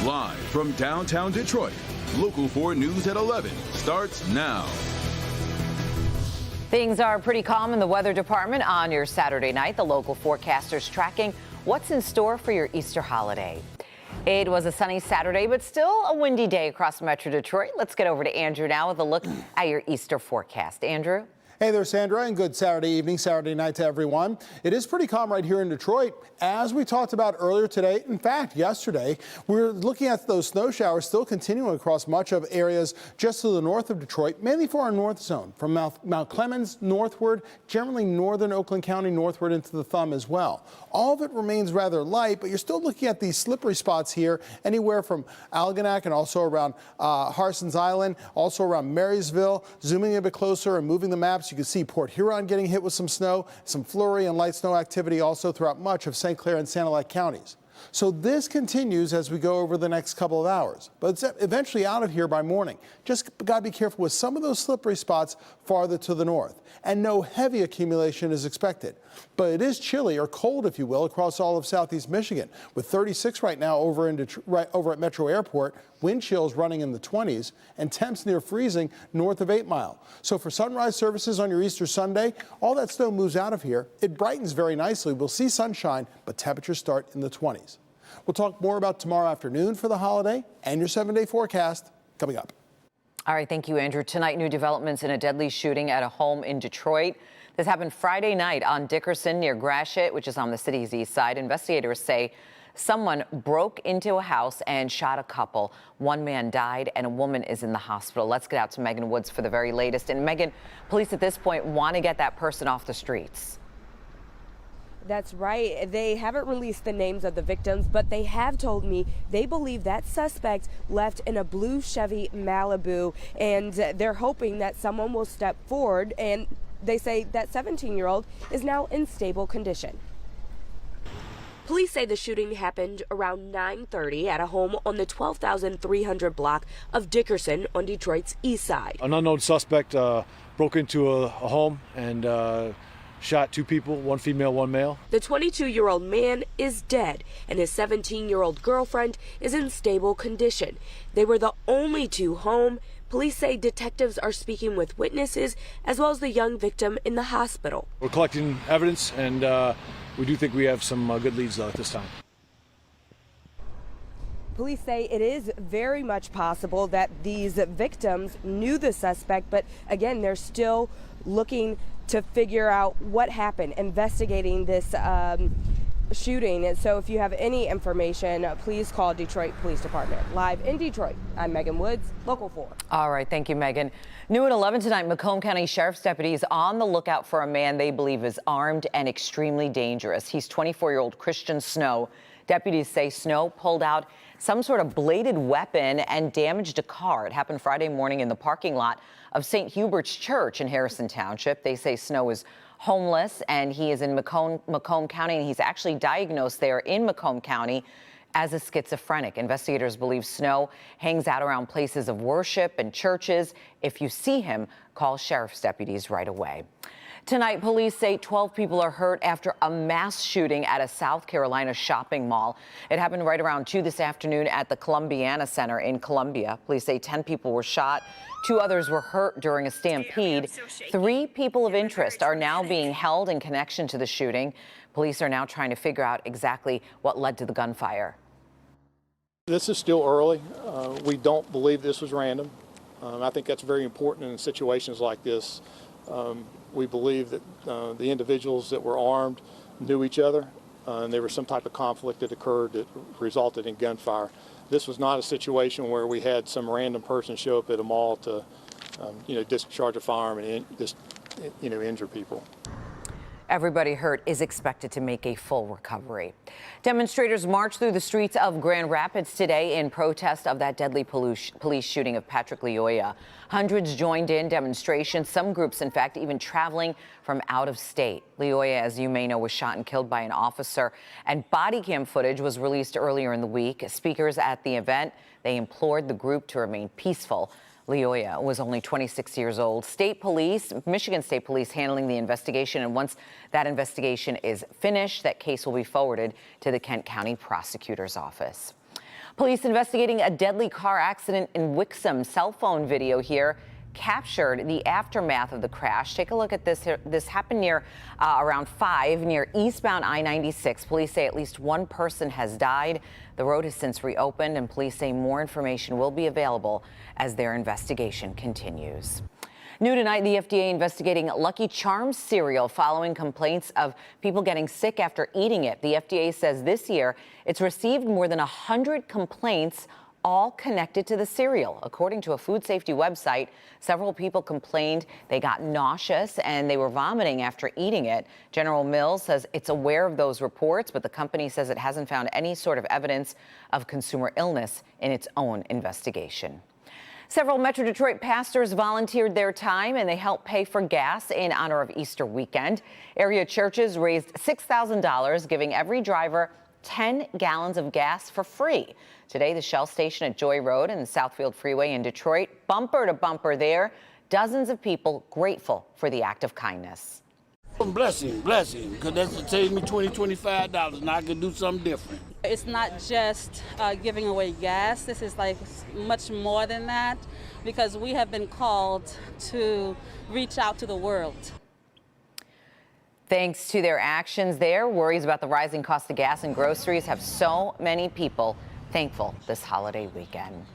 Live from downtown Detroit, Local 4 News at 11 starts now. Things are pretty calm in the weather department on your Saturday night. The local forecasters tracking what's in store for your Easter holiday. It was a sunny Saturday, but still a windy day across Metro Detroit. Let's get over to Andrew now with a look at your Easter forecast. Andrew? Hey there, Sandra, and good Saturday evening, Saturday night to everyone. It is pretty calm right here in Detroit. As we talked about earlier today, in fact, yesterday, we're looking at those snow showers still continuing across much of areas just to the north of Detroit, mainly for our north zone, from Mount Clemens northward, generally northern Oakland County northward into the Thumb as well. All of it remains rather light, but you're still looking at these slippery spots here, anywhere from Algonac and also around Harson's Island, also around Marysville. Zooming in a bit closer and moving the maps, you can see Port Huron getting hit with some snow, some flurry and light snow activity also throughout much of St. Clair and Sanilac counties. So this continues as we go over the next couple of hours, but it's eventually out of here by morning. Just got to be careful with some of those slippery spots farther to the north, and no heavy accumulation is expected. But it is chilly, or cold if you will, across all of southeast Michigan, with 36 right now over at Metro Airport, wind chills running in the 20s, and temps near freezing north of 8 Mile. So for sunrise services on your Easter Sunday, all that snow moves out of here. It brightens very nicely. We'll see sunshine, but temperatures start in the 20s. We'll talk more about tomorrow afternoon for the holiday and your 7-day forecast coming up. All right, thank you, Andrew. Tonight, new developments in a deadly shooting at a home in Detroit. This happened Friday night on Dickerson near Gratiot, which is on the city's east side. Investigators say someone broke into a house and shot a couple. One man died and a woman is in the hospital. Let's get out to Megan Woods for the very latest. And Megan, police at this point want to get that person off the streets. That's right. They haven't released the names of the victims, but they have told me they believe that suspect left in a blue Chevy Malibu, and they're hoping that someone will step forward. And they say that 17-year-old is now in stable condition. Police say the shooting happened around 9:30 at a home on the 12,300 block of Dickerson on Detroit's east side. An unknown suspect broke into a home and shot two people, one female, one male. The 22-year-old man is dead, and his 17-year-old girlfriend is in stable condition. They were the only two home. Police say detectives are speaking with witnesses as well as the young victim in the hospital. We're collecting evidence, and we do think we have some good leads at this time. Police say it is very much possible that these victims knew the suspect, but again, they're still looking to figure out what happened, investigating this shooting. And so if you have any information, please call Detroit Police Department. Live in Detroit, I'm Megan Woods, Local 4. All right, thank you, Megan. New at 11 tonight, Macomb County Sheriff's deputies on the lookout for a man they believe is armed and extremely dangerous. He's 24-year-old Christian Snow. Deputies say Snow pulled out some sort of bladed weapon and damaged a car. It happened Friday morning in the parking lot of St. Hubert's Church in Harrison Township. They say Snow is homeless and he is in Macomb County, and he's actually diagnosed there in Macomb County as a schizophrenic. Investigators believe Snow hangs out around places of worship and churches. If you see him, call sheriff's deputies right away. Tonight, police say 12 people are hurt after a mass shooting at a South Carolina shopping mall. It happened right around 2 this afternoon at the Columbiana Center in Columbia. Police say 10 people were shot. 2 others were hurt during a stampede. 3 people of interest are now being held in connection to the shooting. Police are now trying to figure out exactly what led to the gunfire. This is still early. We don't believe this was random. I think that's very important in situations like this. We believe that the individuals that were armed knew each other, and there was some type of conflict that occurred that resulted in gunfire. This was not a situation where we had some random person show up at a mall to, discharge a firearm and just, injure people. Everybody hurt is expected to make a full recovery. Demonstrators marched through the streets of Grand Rapids today in protest of that deadly police shooting of Patrick Lyoya. Hundreds joined in demonstrations, some groups, in fact, even traveling from out of state. Lyoya, as you may know, was shot and killed by an officer, and body cam footage was released earlier in the week. Speakers at the event, they implored the group to remain peaceful. Lyoya was only 26 years old. Michigan State Police handling the investigation, and once that investigation is finished, that case will be forwarded to the Kent County Prosecutor's Office. Police investigating a deadly car accident in Wixom. Cell phone video here captured the aftermath of the crash. Take a look at this here. This happened near around 5 near eastbound I-96. Police say at least one person has died. The road has since reopened, and police say more information will be available as their investigation continues. New tonight, the FDA investigating Lucky Charms cereal following complaints of people getting sick after eating it. The FDA says this year it's received more than 100 complaints, all connected to the cereal. According to a food safety website, several people complained they got nauseous and they were vomiting after eating it. General Mills says it's aware of those reports, but the company says it hasn't found any sort of evidence of consumer illness in its own investigation. Several Metro Detroit pastors volunteered their time and they helped pay for gas in honor of Easter weekend. Area churches raised $6,000, giving every driver 10 gallons of gas for free. Today, the Shell station at Joy Road and the Southfield Freeway in Detroit, bumper to bumper there. Dozens of people grateful for the act of kindness. Blessing, because that's to save me $20, $25, and I can do something different. It's not just giving away gas. This is like much more than that, because we have been called to reach out to the world. Thanks to their actions there, worries about the rising cost of gas and groceries have so many people thankful this holiday weekend.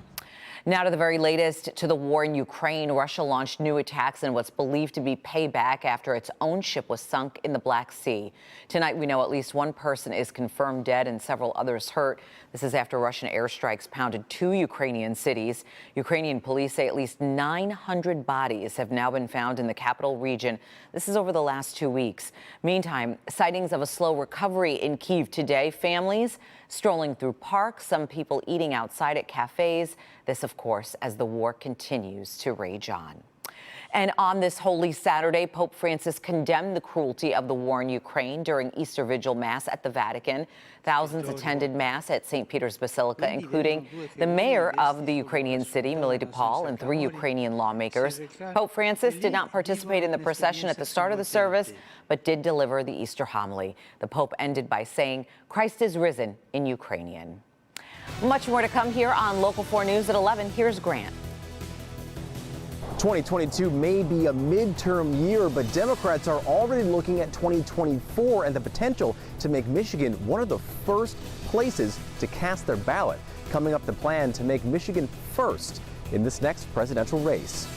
Now to the very latest to the war in Ukraine. Russia launched new attacks in what's believed to be payback after its own ship was sunk in the Black Sea. Tonight, we know at least one person is confirmed dead and several others hurt. This is after Russian airstrikes pounded 2 Ukrainian cities. Ukrainian police say at least 900 bodies have now been found in the capital region. This is over the last 2 weeks. Meantime, sightings of a slow recovery in Kyiv today. Families strolling through parks, some people eating outside at cafes. This, of course, as the war continues to rage on. And on this Holy Saturday, Pope Francis condemned the cruelty of the war in Ukraine during Easter Vigil Mass at the Vatican. Thousands attended Mass at St. Peter's Basilica, including the mayor of the Ukrainian city, Millie DePaul, and 3 Ukrainian lawmakers. Pope Francis did not participate in the procession at the start of the service, but did deliver the Easter homily. The Pope ended by saying, "Christ is risen" in Ukrainian. Much more to come here on Local 4 News at 11. Here's Grant. 2022 may be a midterm year, but Democrats are already looking at 2024 and the potential to make Michigan one of the first places to cast their ballot. Coming up, the plan to make Michigan first in this next presidential race.